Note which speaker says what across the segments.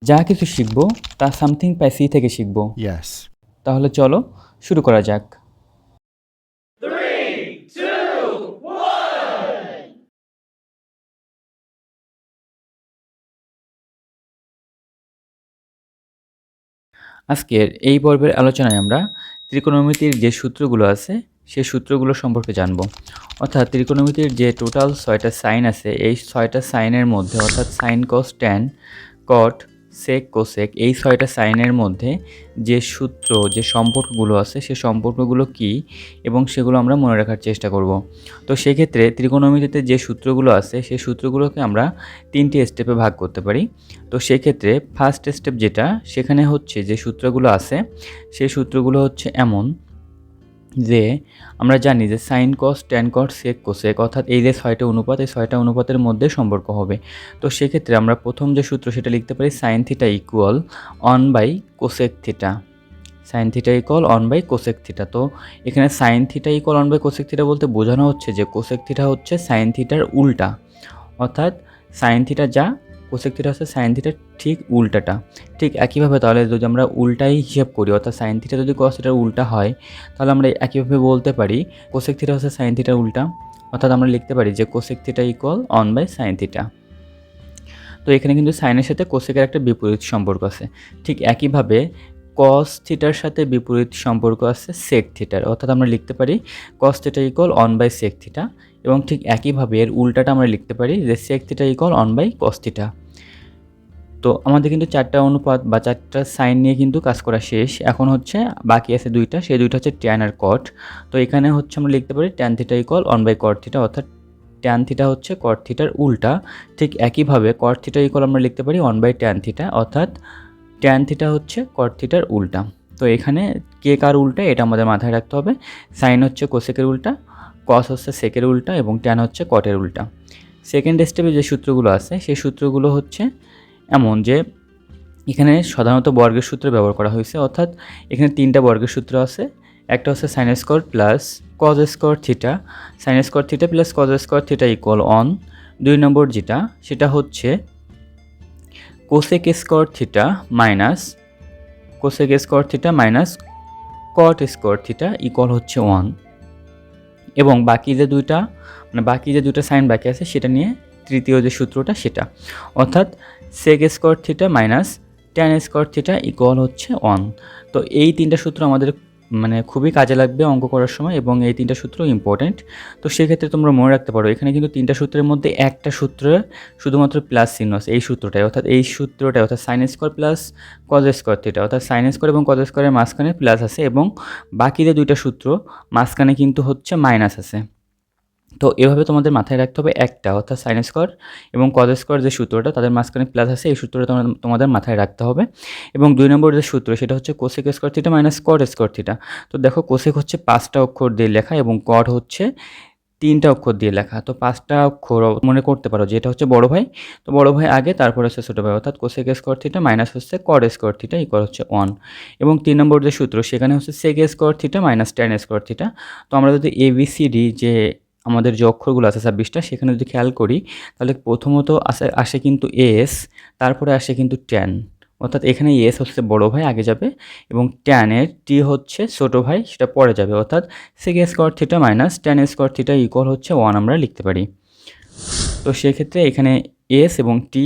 Speaker 1: যা কিছু শিখব তা সামথিং বাই সি থেকে শিখব।
Speaker 2: Yes.
Speaker 1: তাহলে চলো শুরু করা যাক। আজকের এই পর্বের আলোচনায় আমরা ত্রিকোণমিতির যে সূত্রগুলো আছে সেই সূত্রগুলো সম্পর্কে জানব। অর্থাৎ ত্রিকোণমিতির যে টোটাল 6টা সাইন আছে এই 6টা সাইনের মধ্যে অর্থাৎ sine cos tan cot sec cosec এই 6টা সাইনের মধ্যে যে সূত্র যে সম্পর্কগুলো আছে সেই সম্পর্কগুলো কি এবং সেগুলো আমরা মনে রাখার চেষ্টা করব। তো সেক্ষেত্রে ত্রিকোণমিতিতে যে সূত্রগুলো আছে সেই সূত্রগুলোকে আমরা 3টি স্টেপে ভাগ করতে পারি। তো সেক্ষেত্রে ফার্স্ট স্টেপ যেটা সেখানে হচ্ছে যে সূত্রগুলো আছে সেই সূত্রগুলো হচ্ছে এমন যে আমরা জানি যে sine cos tan cot sec cosec অর্থাৎ এই যে 6টা অনুপাত এই 6টা অনুপাতের মধ্যে সম্পর্ক হবে। তো সেক্ষেত্রে আমরা প্রথম যে সূত্র সেটা লিখতে পারি সাইন থিটা ইকুয়াল 1/কোসেক থিটা। সাইন থিটা ইকুয়াল 1/কোসেক থিটা। তো এখানে সাইন থিটা ইকুয়াল 1/কোসেক থিটা বলতে বোঝানো হচ্ছে যে কোসেক থিটা হচ্ছে সাইন থিটার উল্টা। অর্থাৎ সাইন থিটা যা কোসেক থিটা হচ্ছে সাইন থিটার ঠিক উল্টাটা। ঠিক একইভাবে তাহলে যদি আমরা উল্টাই হিসাব করি অর্থাৎ সাইন থিটা যদি কস থিটার উল্টা হয় তাহলে আমরা একইভাবে বলতে পারি কোসেক থিটা হচ্ছে সাইন থিটার উল্টা। অর্থাৎ আমরা লিখতে পারি যে কোসেক থিটা ইকুয়াল 1/সাইন থিটা। তো এখানে কিন্তু সাইনের সাথে কোসেকের একটা বিপরীত সম্পর্ক আছে। ঠিক একইভাবে কস থিটার সাথে বিপরীত সম্পর্ক আছে সেক থিটার। অর্থাৎ আমরা লিখতে পারি কস থিটা ইকুয়াল 1/সেক থিটা এবং ঠিক একইভাবে এর উল্টাটা আমরা লিখতে পারি যে সেক থিটা ইকুয়াল 1/কস থিটা। তো আমাদের কিন্তু 4টা অনুপাত বা 4টা সাইন নিয়ে কিন্তু কাজ করা শেষ। এখন হচ্ছে বাকি আছে 2টা, সেই 2টা হচ্ছে ট্যান আর কট। তো এখানে হচ্ছে আমরা লিখতে পারি ট্যান থিটা ইকুয়াল 1/কট থিটা অর্থাৎ ট্যান থিটা হচ্ছে কট থিটার উল্টা। ঠিক একইভাবে কট থিটা ইকুয়াল আমরা লিখতে পারি 1/ট্যান থিটা অর্থাৎ ট্যান থিটা হচ্ছে কট থিটার উল্টা। তো এখানে কে কার উল্টা এটা আমাদের মাথায় রাখতে হবে। সাইন হচ্ছে কোসেকের উল্টা, কস হচ্ছে সেকের উল্টা এবং ট্যান হচ্ছে কটের উল্টা। সেকেন্ড স্টেপে যে সূত্রগুলো আছে সেই সূত্রগুলো হচ্ছে এমন যে এখানে সাধারণত বর্গের সূত্র ব্যবহার করা হয়েছে। অর্থাৎ এখানে 3টা বর্গের সূত্র আছে। একটা হচ্ছে sine square plus cos square theta, sign square theta plus cos square theta equal 1। 2 নম্বর যেটা সেটা হচ্ছে cosec square theta minus cosec square theta minus cot square theta equal হচ্ছে 1। এবং বাকি যে দুটো সাইন বাকি আছে সেটা নিয়ে তৃতীয় যে সূত্রটা সেটা অর্থাৎ sec square theta minus tan square theta equal হচ্ছে 1। তো এই 3টা সূত্র আমাদের খুবই কাজে লাগবে অঙ্ক করার সময় এবং এই 3টা সূত্র ইম্পর্টেন্ট। তো সেক্ষেত্রে তোমরা মনে রাখতে পারো এখানে কিন্তু 3টা সূত্রের মধ্যে একটা সূত্রে শুধুমাত্র প্লাস চিহ্ন আছে এই সূত্রটাই অর্থাৎ sine square plus cos square theta অর্থাৎ সাইন স্কোয়ার এবং কজ স্কোয়ারের মাঝখানে প্লাস আছে এবং বাকি যে 2টা সূত্র মাঝখানে কিন্তু হচ্ছে মাইনাস আছে। তো এভাবে তোমাদের মাথায় রাখতে হবে একটা অর্থাৎ সাইন স্কোয়ার এবং কজ স্কোয়ার যে সূত্রটা তাদের মাঝখানে প্লাস আছে এই সূত্রটা তোমাদের মাথায় রাখতে হবে। এবং 2 নম্বর যে সূত্র সেটা হচ্ছে cosec square theta minus cot square theta. তো দেখো কোসেক হচ্ছে 5টা অক্ষর দিয়ে লেখা এবং কট হচ্ছে 3টা অক্ষর দিয়ে লেখা। তো 5টা অক্ষর মনে করতে পারো যে এটা হচ্ছে বড় ভাই, তো বড় ভাই আগে তারপর হচ্ছে ছোটো ভাই অর্থাৎ কোসেক স্কোয়ার থিটা মাইনাস হচ্ছে কট স্কোয়ার থিটা ইকুয়াল হচ্ছে 1। এবং 3 নম্বর যে সূত্র সেখানে হচ্ছে sec square theta minus tan square theta. তো আমরা যদি ABCD যে আমাদের যে অক্ষরগুলো আছে 26টা সেখানে যদি খেয়াল করি তাহলে প্রথমত আসে কিন্তু এস, তারপরে আসে কিন্তু ট্যান অর্থাৎ এখানে এস হচ্ছে বড় ভাই আগে যাবে এবং ট্যানের টি হচ্ছে ছোটো ভাই সেটা পরে যাবে অর্থাৎ sec square theta minus tan square theta equal হচ্ছে 1 আমরা লিখতে পারি। তো সেক্ষেত্রে এখানে এস এবং টি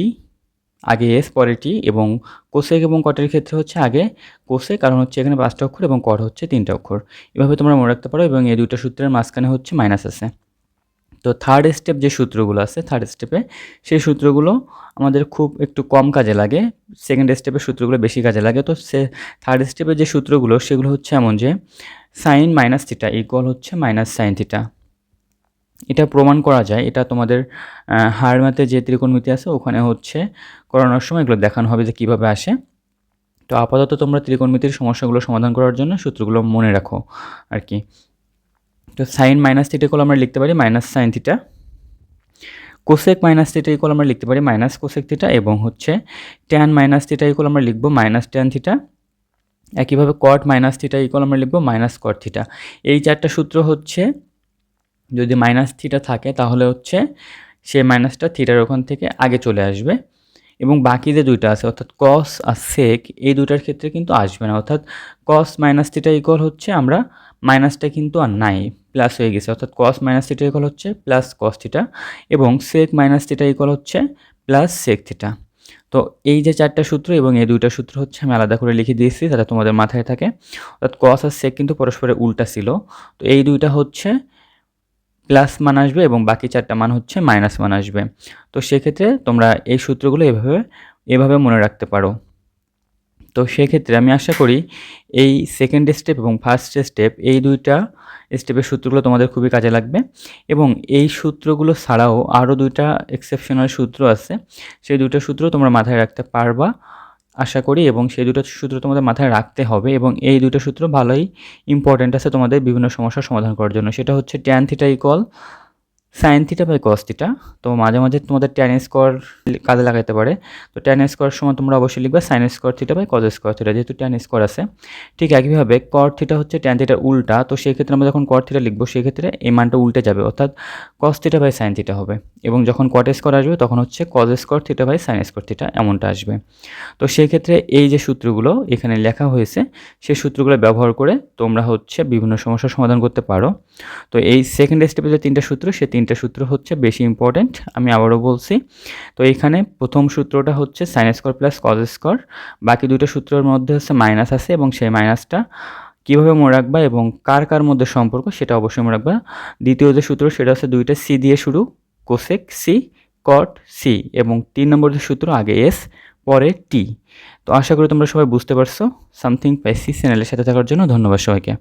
Speaker 1: আগে এস পরে টি এবং কোসেক এবং কটের ক্ষেত্রে হচ্ছে আগে কোসেক কারণ হচ্ছে এখানে 5টা অক্ষর এবং কট হচ্ছে 3টা অক্ষর। এভাবে তোমরা মনে রাখতে পারো এবং এই 2টা সূত্রের মাঝখানে হচ্ছে মাইনাস আছে। তো থার্ড স্টেপ যে সূত্রগুলো আছে থার্ড স্টেপে সেই সূত্রগুলো আমাদের খুব একটু কম কাজে লাগে, সেকেন্ড স্টেপের সূত্রগুলো বেশি কাজে লাগে। তো থার্ড স্টেপের যে সূত্রগুলো সেগুলো হচ্ছে এমন যে সাইন মাইনাস থিটা ইকুয়াল হচ্ছে মাইনাস সাইন থিটা। এটা প্রমাণ করা যায়, এটা তোমাদের হায়ার ম্যাথে যে ত্রিকোণমিতি আছে ওখানে হচ্ছে করানোর সময় এগুলো দেখানো হবে যে কীভাবে আসে। তো আপাতত তোমরা ত্রিকোণমিতির সমস্যাগুলো সমাধান করার জন্য সূত্রগুলো মনে রাখো আর কি। তো সাইন মাইনাস থিটা ইকুয়াল আমরা লিখতে পারি minus sine theta, cosec minus theta equal আমরা লিখতে পারি মাইনাস কোসেক থিটা এবং হচ্ছে ট্যান মাইনাস থিটা ইকুয়াল আমরা লিখব মাইনাস ট্যান থিটা। একইভাবে কট মাইনাস থিটা ইকুয়াল আমরা লিখব মাইনাস কট থিটা। এই 4টা সূত্র হচ্ছে যদি মাইনাস থিটা থাকে তাহলে হচ্ছে সেই মাইনাসটা থিটার ওখান থেকে আগে চলে আসবে এবং বাকি যে দুইটা আছে অর্থাৎ কস আর সেক এই দুইটার ক্ষেত্রে কিন্তু আসবে না। অর্থাৎ কস মাইনাস থিটা ইকুয়াল হচ্ছে আমরা মাইনাসটা কিন্তু আর নাই, প্লাস হয়ে গেছে। অর্থাৎ কস মাইনাস থিটা ইকুয়াল হচ্ছে প্লাস কস থিটা এবং সেক মাইনাস থিটা ইকুয়াল হচ্ছে প্লাস সেক থিটা। তো এই যে 4টা সূত্র এবং এই 2টা সূত্র হচ্ছে আমি আলাদা করে লিখে দিয়েছি যাতে তোমাদের মাথায় থাকে। অর্থাৎ কস আর সেক কিন্তু পরস্পরের উল্টা ছিল। তো এই দুইটা হচ্ছে প্লাস মান আসবে এবং বাকি 4টা মান হচ্ছে মাইনাস মান আসবে। তো সেক্ষেত্রে তোমরা এই সূত্রগুলো এভাবে মনে রাখতে পারো। তো সেক্ষেত্রে আমি আশা করি এই সেকেন্ড স্টেপ এবং ফার্স্ট স্টেপ এই দুইটা স্টেপের সূত্রগুলো তোমাদের খুবই কাজে লাগবে এবং এই সূত্রগুলো ছাড়াও আরও দুইটা এক্সেপশনাল সূত্র আছে, সেই দুইটা সূত্র তোমরা মাথায় রাখতে পারবা আশা করি এবং সেই দুটো সূত্র তোমাদের মাথায় রাখতে হবে এবং এই দুটো সূত্র ভালোই ইম্পর্ট্যান্ট আছে তোমাদের বিভিন্ন সমস্যার সমাধান করার জন্য। সেটা হচ্ছে tan theta equal sine theta by cos theta. তো মাঝে মাঝে তোমাদের ট্যান স্কোয়ার কাজে লাগাতে পারে। তো ট্যান স্কোয়ার সময় তোমরা অবশ্যই লিখবে sine square theta by cos square theta, যেহেতু ট্যান স্কোয়ার আছে। ঠিক একইভাবে কট থিটা হচ্ছে ট্যান থিটার উল্টা, তো সেই ক্ষেত্রে আমরা যখন কট থিটা লিখবো সেই ক্ষেত্রে এই মানটা উল্টে যাবে, অর্থাৎ cos theta by sine theta হবে এবং যখন কট স্কোয়ার আসবে তখন হচ্ছে cos square theta by sine square theta এমনটা আসবে। তো সেই ক্ষেত্রে এই যে সূত্রগুলো এখানে লেখা হয়েছে সেই সূত্রগুলো ব্যবহার করে তোমরা হচ্ছে বিভিন্ন সমস্যার সমাধান করতে পারো। তো এই সেকেন্ড স্টেপে যে 3টা সূত্র সেই 3টা সূত্র হচ্ছে বেশি ইম্পর্ট্যান্ট, আমি আবারও বলছি। তো এখানে প্রথম সূত্রটা হচ্ছে sine square plus cos square, বাকি দুটো সূত্রের মধ্যে হচ্ছে মাইনাস আছে এবং সেই মাইনাসটা কীভাবে মনে রাখবা এবং কার কার মধ্যে সম্পর্ক সেটা অবশ্যই মনে রাখবা। দ্বিতীয় যে সূত্র সেটা হচ্ছে 2টা সি দিয়ে শুরু, কোসেক সি কট সি, এবং 3 নম্বর যে সূত্র আগে এস পরে টি। তো আশা করি তোমরা সবাই বুঝতে পারছো। সামথিং পাইসি চ্যানেলের সাথে থাকার জন্য ধন্যবাদ সবাইকে।